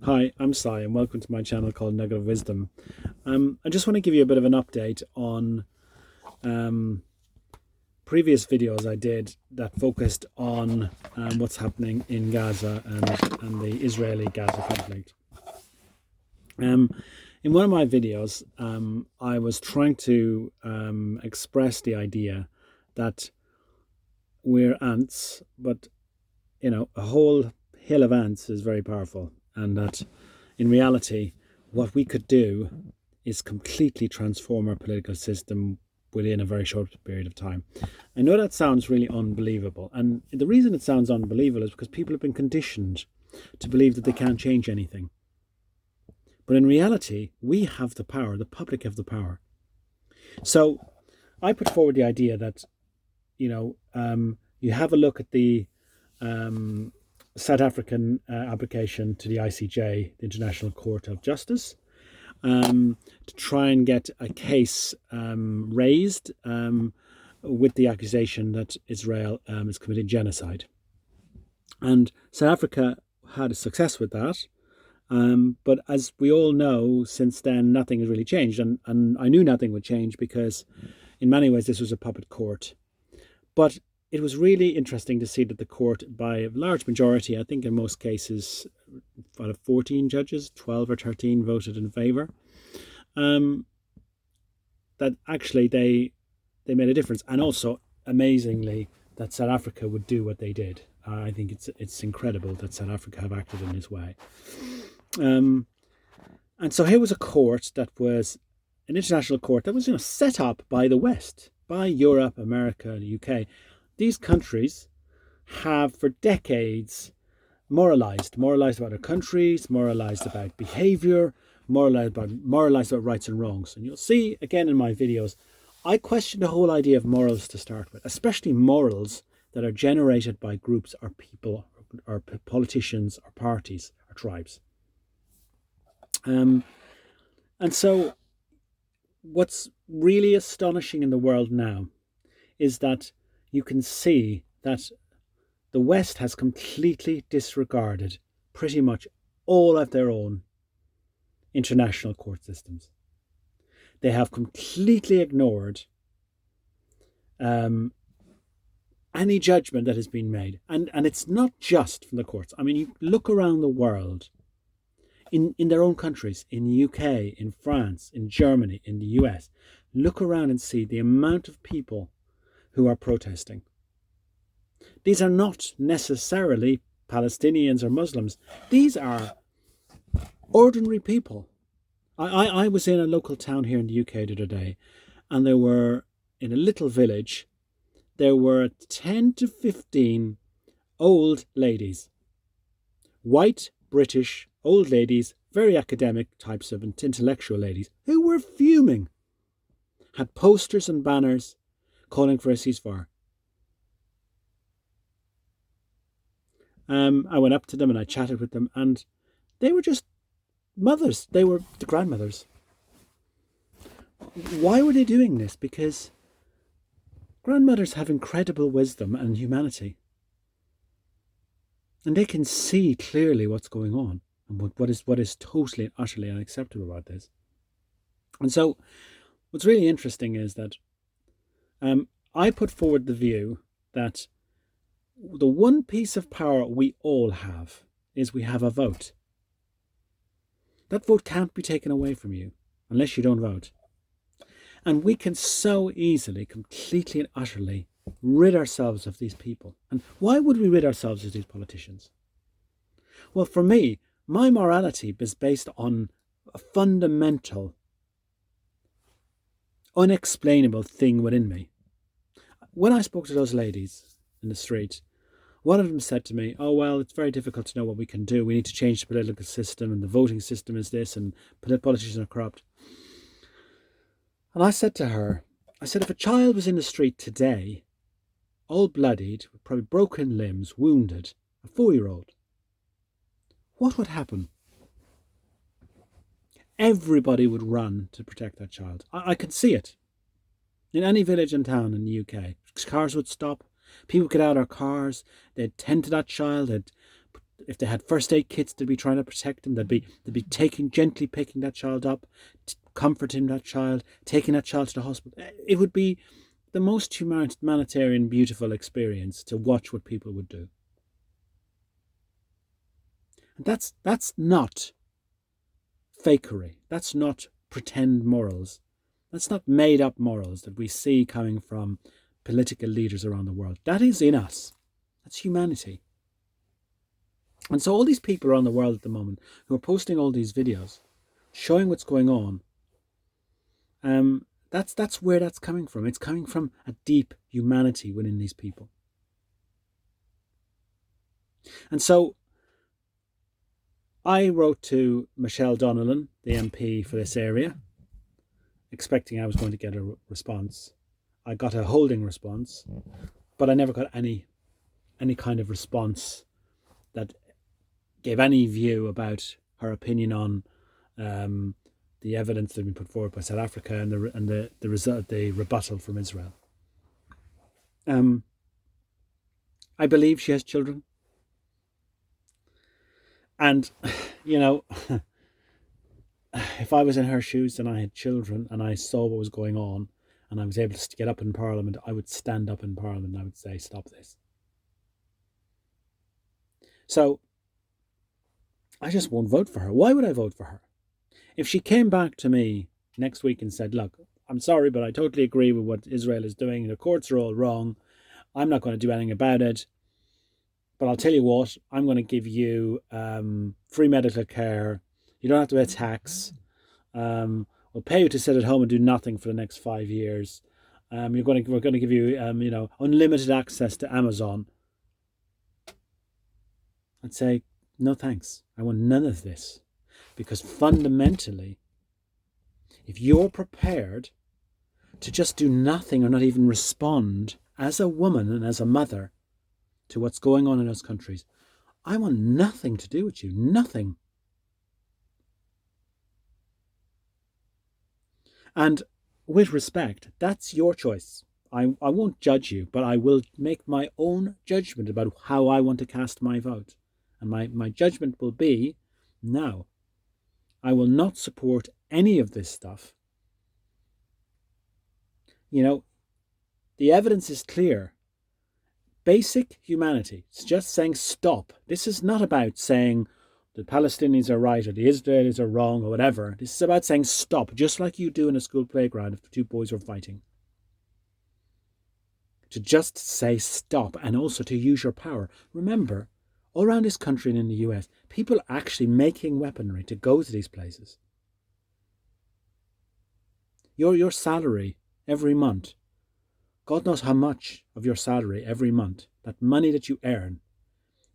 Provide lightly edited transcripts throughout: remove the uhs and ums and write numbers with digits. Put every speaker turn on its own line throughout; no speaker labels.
Hi, I'm Sai, and welcome to my channel called Nugget of Wisdom. I just want to give you a bit of an update on um, previous videos I did that focused on what's happening in Gaza and the Israeli-Gaza conflict. Um, in one of my videos, I was trying to express the idea that we're ants, but a whole hill of ants is very powerful, and that in reality, what we could do is completely transform our political system within a very short period of time. I know that sounds really unbelievable, and the reason it sounds unbelievable is because people have been conditioned to believe that they can't change anything. But in reality, we have the power, the public have the power. So I put forward the idea that, you have a look at the um, South African application to the ICJ, the International Court of Justice, to try and get a case raised with the accusation that Israel is committing genocide. And South Africa had a success with that. But as we all know, since then, nothing has really changed. And I knew nothing would change because, in many ways, this was a puppet court. But it was really interesting to see that the court, by a large majority, I think in most cases, out of 14 judges, 12 or 13 voted in favour. That actually they made a difference, and also amazingly that South Africa would do what they did. I think it's incredible that South Africa have acted in this way. Um, and so here was a court that was an international court that was set up by the West, by Europe, America, the UK. These countries have for decades moralized about their countries, moralized about behavior, moralized about rights and wrongs. And you'll see again in my videos, I question the whole idea of morals to start with, especially morals that are generated by groups or people or politicians or parties or tribes. And so what's really astonishing in the world now is that you can see that the West has completely disregarded pretty much all of their own international court systems. They have completely ignored any judgment that has been made. And it's not just from the courts. I mean, you look around the world, in their own countries, in the UK, in France, in Germany, in the US, look around and see the amount of people who are protesting. These are not necessarily Palestinians or Muslims. These are ordinary people. I was in a local town here in the UK the other day, and there were, in a little village, there were 10 to 15 old ladies, white British old ladies, very academic types of intellectual ladies, who were fuming, had posters and banners calling for a ceasefire. I went up to them and I chatted with them, and they were just mothers. They were the grandmothers. Why were they doing this? Because grandmothers have incredible wisdom and humanity. And they can see clearly what's going on and what is totally and utterly unacceptable about this. And so what's really interesting is that I put forward the view that the one piece of power we all have is we have a vote. That vote can't be taken away from you unless you don't vote. And we can so easily, completely and utterly rid ourselves of these people. And why would we rid ourselves of these politicians? Well, for me, my morality is based on a fundamental, unexplainable thing within me. When I spoke to those ladies in the street, one of them said to me, "Oh, well, it's very difficult to know what we can do. We need to change the political system, and the voting system is this, and politicians are corrupt." And I said to her, if a child was in the street today, all bloodied, with probably broken limbs, wounded, a 4-year-old, what would happen? Everybody would run to protect that child. I could see it. In any village and town in the UK, cars would stop. People get out of their cars. They'd tend to that child. They'd if they had first aid kits, they'd be trying to protect them. They'd be gently picking that child up, comforting that child, taking that child to the hospital. It would be the most humanitarian, beautiful experience to watch what people would do. And that's not fakery. That's not pretend morals. That's not made up morals that we see coming from political leaders around the world. That is in us. That's humanity. And so all these people around the world at the moment who are posting all these videos, showing what's going on, that's where that's coming from. It's coming from a deep humanity within these people. And so I wrote to Michelle Donnellan, the MP for this area, expecting I was going to get a response. I got a holding response, but I never got any kind of response that gave any view about her opinion on the evidence that had been put forward by South Africa and the result, the rebuttal from Israel. I believe she has children, and if I was in her shoes and I had children and I saw what was going on and I was able to get up in Parliament, I would stand up in Parliament and I would say, stop this. So I just won't vote for her. Why would I vote for her? If she came back to me next week and said, look, I'm sorry, but I totally agree with what Israel is doing. The courts are all wrong. I'm not going to do anything about it. But I'll tell you what, I'm going to give you free medical care. You don't have to pay tax. We'll pay you to sit at home and do nothing for the next 5 years. We're going to give you, unlimited access to Amazon. I'd say, no thanks. I want none of this. Because fundamentally, if you're prepared to just do nothing or not even respond as a woman and as a mother to what's going on in those countries, I want nothing to do with you. Nothing. And with respect, that's your choice. I won't judge you, but I will make my own judgment about how I want to cast my vote. And my judgment will be, no, I will not support any of this stuff. The evidence is clear. Basic humanity. It's just saying stop. This is not about saying the Palestinians are right or the Israelis are wrong or whatever. This is about saying stop, just like you do in a school playground if the two boys are fighting. To just say stop and also to use your power. Remember, all around this country and in the US, people are actually making weaponry to go to these places. Your salary every month, God knows how much of your salary every month, that money that you earn,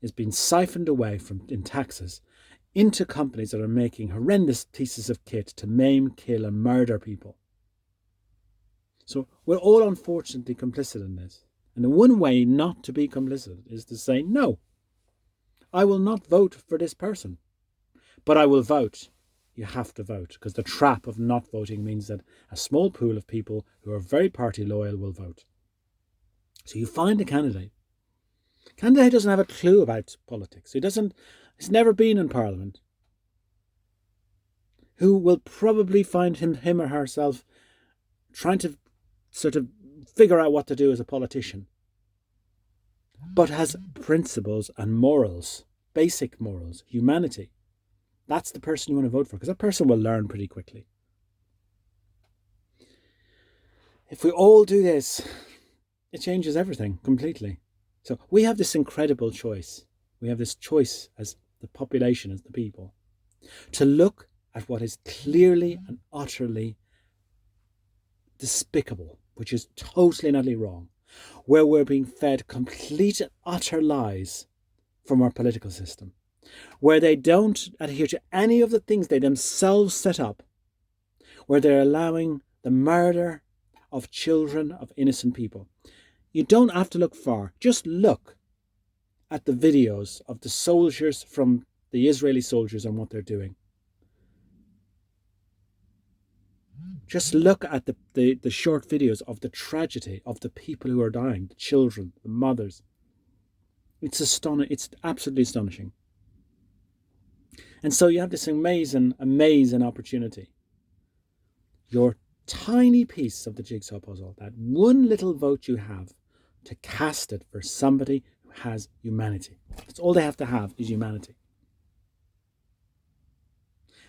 is being siphoned away in taxes into companies that are making horrendous pieces of kit to maim, kill and murder people. So we're all unfortunately complicit in this. And the one way not to be complicit is to say, no, I will not vote for this person, but I will vote. You have to vote, because the trap of not voting means that a small pool of people who are very party loyal will vote. So you find a candidate. Candidate doesn't have a clue about politics. He's never been in Parliament. Who will probably find him or herself trying to sort of figure out what to do as a politician, but has principles and morals, basic morals, humanity. That's the person you want to vote for, because that person will learn pretty quickly. If we all do this, it changes everything completely. So we have this incredible choice. We have this choice as the population, as the people, to look at what is clearly and utterly despicable, which is totally and utterly wrong, where we're being fed complete and utter lies from our political system, where they don't adhere to any of the things they themselves set up, where they're allowing the murder of children, of innocent people. You don't have to look far. Just look at the videos of the soldiers, from the Israeli soldiers, and what they're doing. Just look at the short videos of the tragedy of the people who are dying, the children, the mothers. It's astonishing. It's absolutely astonishing. And so you have this amazing, amazing opportunity. Your tiny piece of the jigsaw puzzle, that one little vote you have, to cast it for somebody who has humanity. That's all they have to have, is humanity.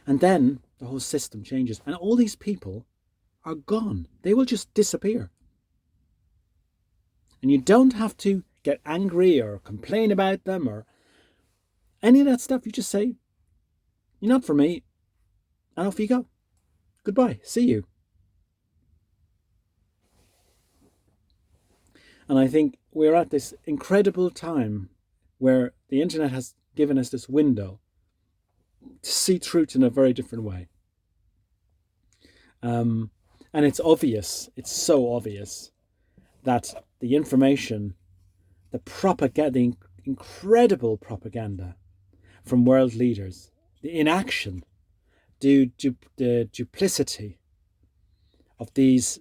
And then the whole system changes, and all these people are gone. They will just disappear. And you don't have to get angry or complain about them or any of that stuff. You just say, "You're not for me," and off you go. Goodbye. See you. And I think we're at this incredible time where the internet has given us this window to see truth in a very different way. And it's obvious, it's so obvious that the information, the propaganda, the incredible propaganda from world leaders, the inaction, the duplicity of these,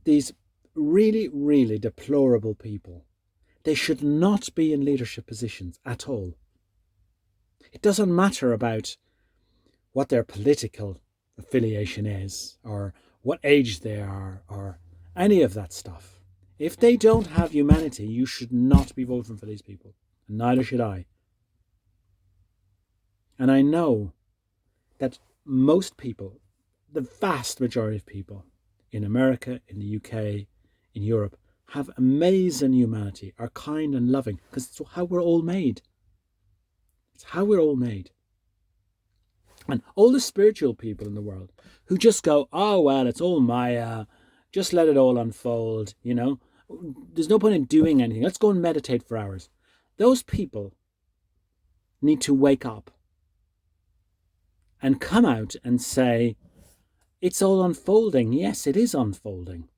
these really, really deplorable people. They should not be in leadership positions at all. It doesn't matter about what their political affiliation is or what age they are or any of that stuff. If they don't have humanity, you should not be voting for these people. And neither should I. And I know that most people, the vast majority of people in America, in the UK, in Europe, have amazing humanity, are kind and loving, because it's how we're all made. It's how we're all made. And all the spiritual people in the world who just go, "Oh, well, it's all Maya, just let it all unfold, There's no point in doing anything. Let's go and meditate for hours." Those people need to wake up and come out and say, it's all unfolding. Yes, it is unfolding.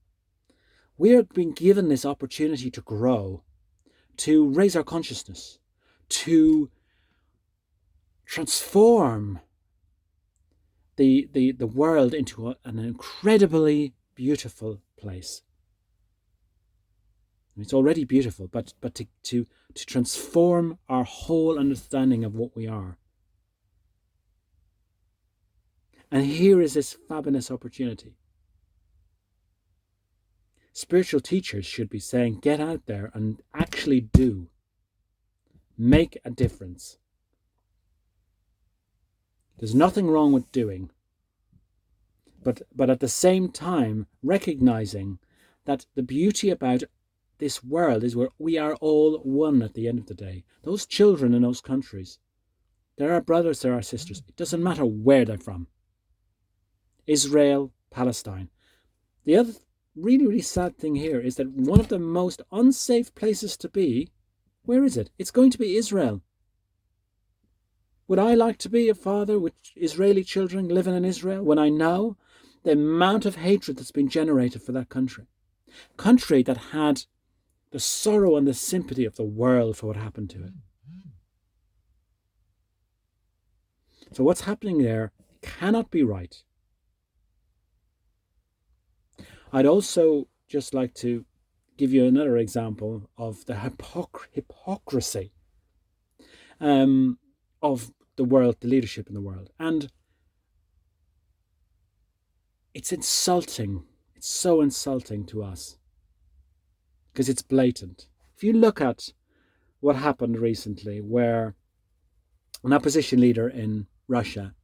We are being given this opportunity to grow, to raise our consciousness, to transform the world into an incredibly beautiful place. It's already beautiful, but to transform our whole understanding of what we are. And here is this fabulous opportunity. Spiritual teachers should be saying, get out there and actually do. Make a difference. There's nothing wrong with doing. But at the same time, recognizing that the beauty about this world is where we are all one at the end of the day. Those children in those countries, they're our brothers, they're our sisters. It doesn't matter where they're from. Israel, Palestine. The other really, really sad thing here is that one of the most unsafe places to be, where is it? It's going to be Israel. Would I like to be a father with Israeli children living in Israel when I know the amount of hatred that's been generated for that country? Country that had the sorrow and the sympathy of the world for what happened to it. So what's happening there cannot be right. I'd also just like to give you another example of the hypocrisy of the world, the leadership in the world. And it's insulting. It's so insulting to us because it's blatant. If you look at what happened recently, where an opposition leader in Russia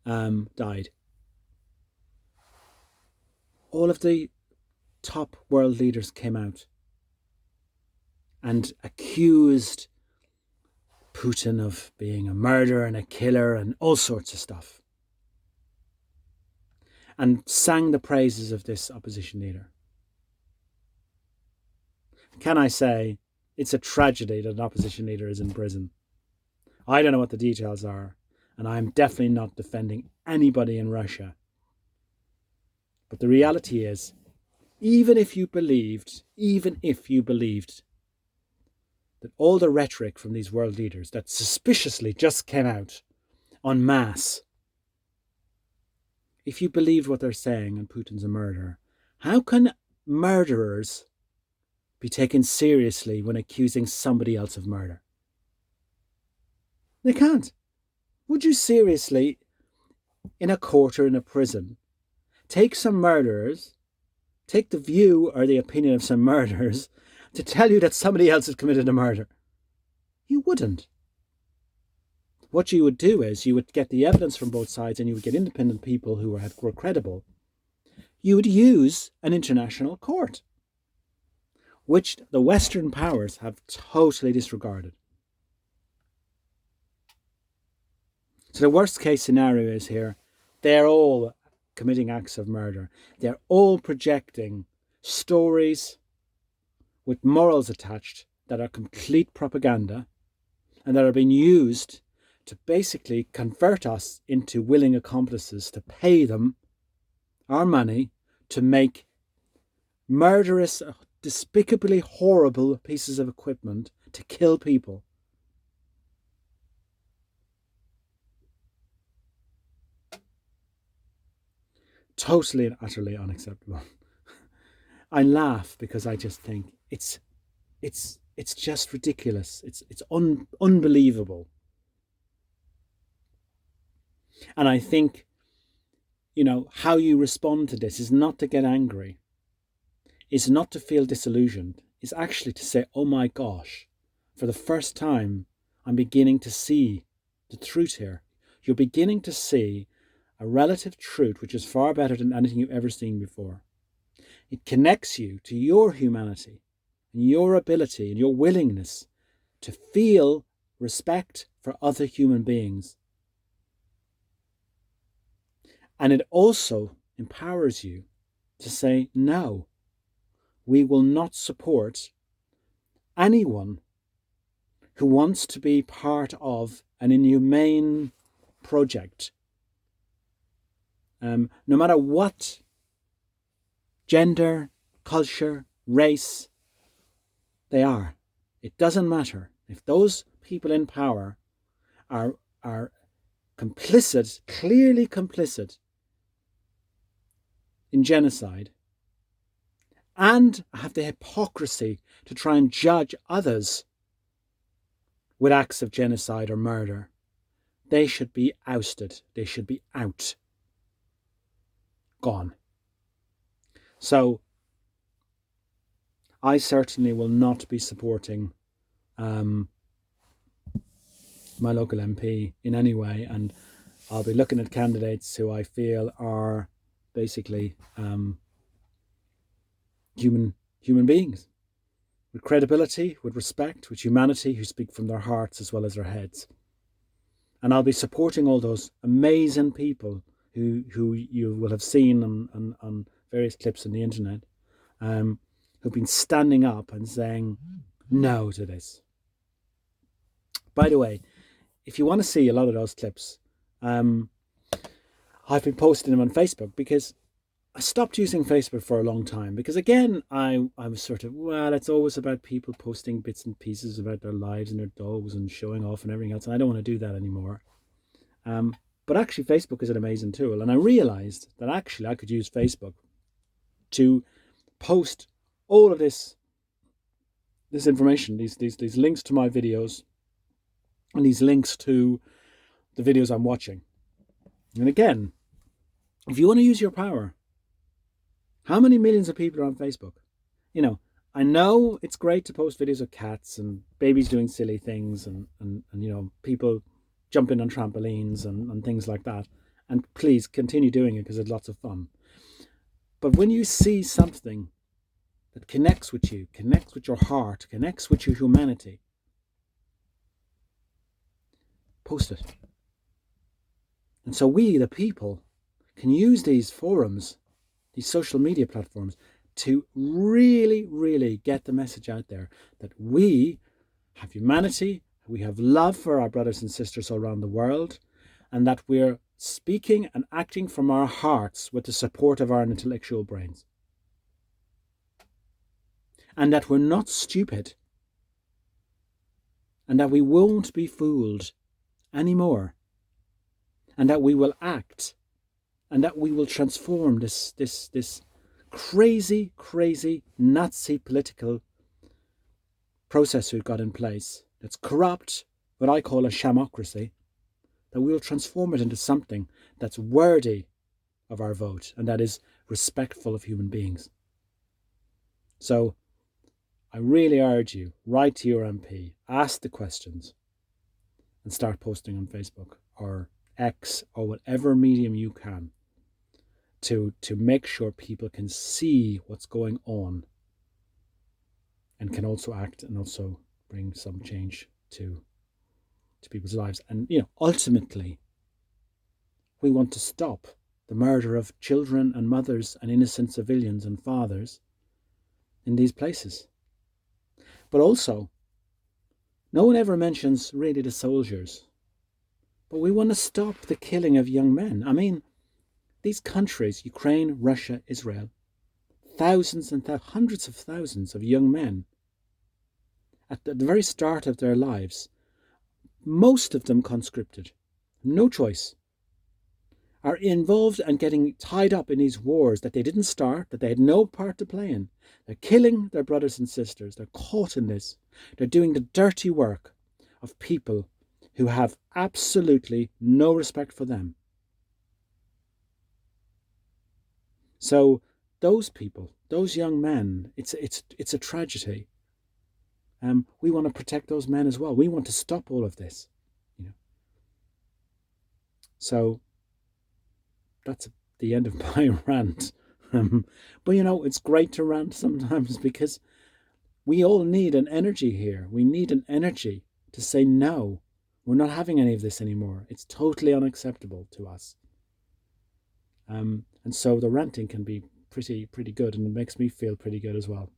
died, all of the top world leaders came out and accused Putin of being a murderer and a killer and all sorts of stuff, and sang the praises of this opposition leader. Can I say, it's a tragedy that an opposition leader is in prison. I don't know what the details are, and I'm definitely not defending anybody in Russia. But the reality is, even if you believed that all the rhetoric from these world leaders that suspiciously just came out en masse, if you believed what they're saying and Putin's a murderer, how can murderers be taken seriously when accusing somebody else of murder? They can't. Would you seriously, in a court or in a prison, take some murderers, take the view or the opinion of some murderers to tell you that somebody else has committed a murder? You wouldn't. What you would do is you would get the evidence from both sides, and you would get independent people who were credible. You would use an international court, which the Western powers have totally disregarded. So the worst case scenario is here, they're all committing acts of murder. They're all projecting stories with morals attached that are complete propaganda and that are being used to basically convert us into willing accomplices, to pay them our money to make murderous, despicably horrible pieces of equipment to kill people. Totally and utterly unacceptable. I laugh because I just think it's just ridiculous. It's unbelievable. And I think, how you respond to this is not to get angry, is not to feel disillusioned, is actually to say, oh my gosh, for the first time, I'm beginning to see the truth here. You're beginning to see a relative truth which is far better than anything you've ever seen before. It connects you to your humanity and your ability and your willingness to feel respect for other human beings. And it also empowers you to say, no, we will not support anyone who wants to be part of an inhumane project. No matter what gender, culture, race they are, it doesn't matter. If those people in power are complicit, clearly complicit in genocide, and have the hypocrisy to try and judge others with acts of genocide or murder, they should be ousted. They should be out. Gone. So, I certainly will not be supporting my local MP in any way, and I'll be looking at candidates who I feel are basically human beings with credibility, with respect, with humanity, who speak from their hearts as well as their heads. And I'll be supporting all those amazing people who you will have seen on various clips on the internet, who've been standing up and saying no to this. By the way, if you want to see a lot of those clips, I've been posting them on Facebook, because I stopped using Facebook for a long time, because again, I was sort of, well, it's always about people posting bits and pieces about their lives and their dogs and showing off and everything else, and I don't want to do that anymore. But actually, Facebook is an amazing tool, and I realized that actually I could use Facebook to post all of this information, these links to my videos, and these links to the videos I'm watching. And again, if you want to use your power, how many millions of people are on Facebook? I know it's great to post videos of cats and babies doing silly things and people jumping on trampolines and things like that. And please continue doing it, because it's lots of fun. But when you see something that connects with you, connects with your heart, connects with your humanity, post it. And so we, the people, can use these forums, these social media platforms, to really, really get the message out there that we have humanity, we have love for our brothers and sisters all around the world, and that we're speaking and acting from our hearts with the support of our intellectual brains. And that we're not stupid, and that we won't be fooled anymore, and that we will act, and that we will transform this crazy Nazi political process we've got in place, that's corrupt, what I call a shamocracy, that we will transform it into something that's worthy of our vote and that is respectful of human beings. So I really urge you, write to your MP, ask the questions, and start posting on Facebook or X or whatever medium you can to make sure people can see what's going on and can also act and also bring some change to people's lives. And, ultimately, we want to stop the murder of children and mothers and innocent civilians and fathers in these places. But also, no one ever mentions really the soldiers. But we want to stop the killing of young men. I mean, these countries, Ukraine, Russia, Israel, thousands and hundreds of thousands of young men at the very start of their lives, most of them conscripted, no choice, are involved and getting tied up in these wars that they didn't start, that they had no part to play in. They're killing their brothers and sisters. They're caught in this. They're doing the dirty work of people who have absolutely no respect for them. So those people, those young men, it's a tragedy. We want to protect those men as well. We want to stop all of this. So that's the end of my rant. But it's great to rant sometimes because we all need an energy here. We need an energy to say no. We're not having any of this anymore. It's totally unacceptable to us. And so the ranting can be pretty good, and it makes me feel pretty good as well.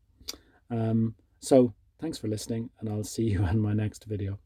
So thanks for listening, and I'll see you in my next video.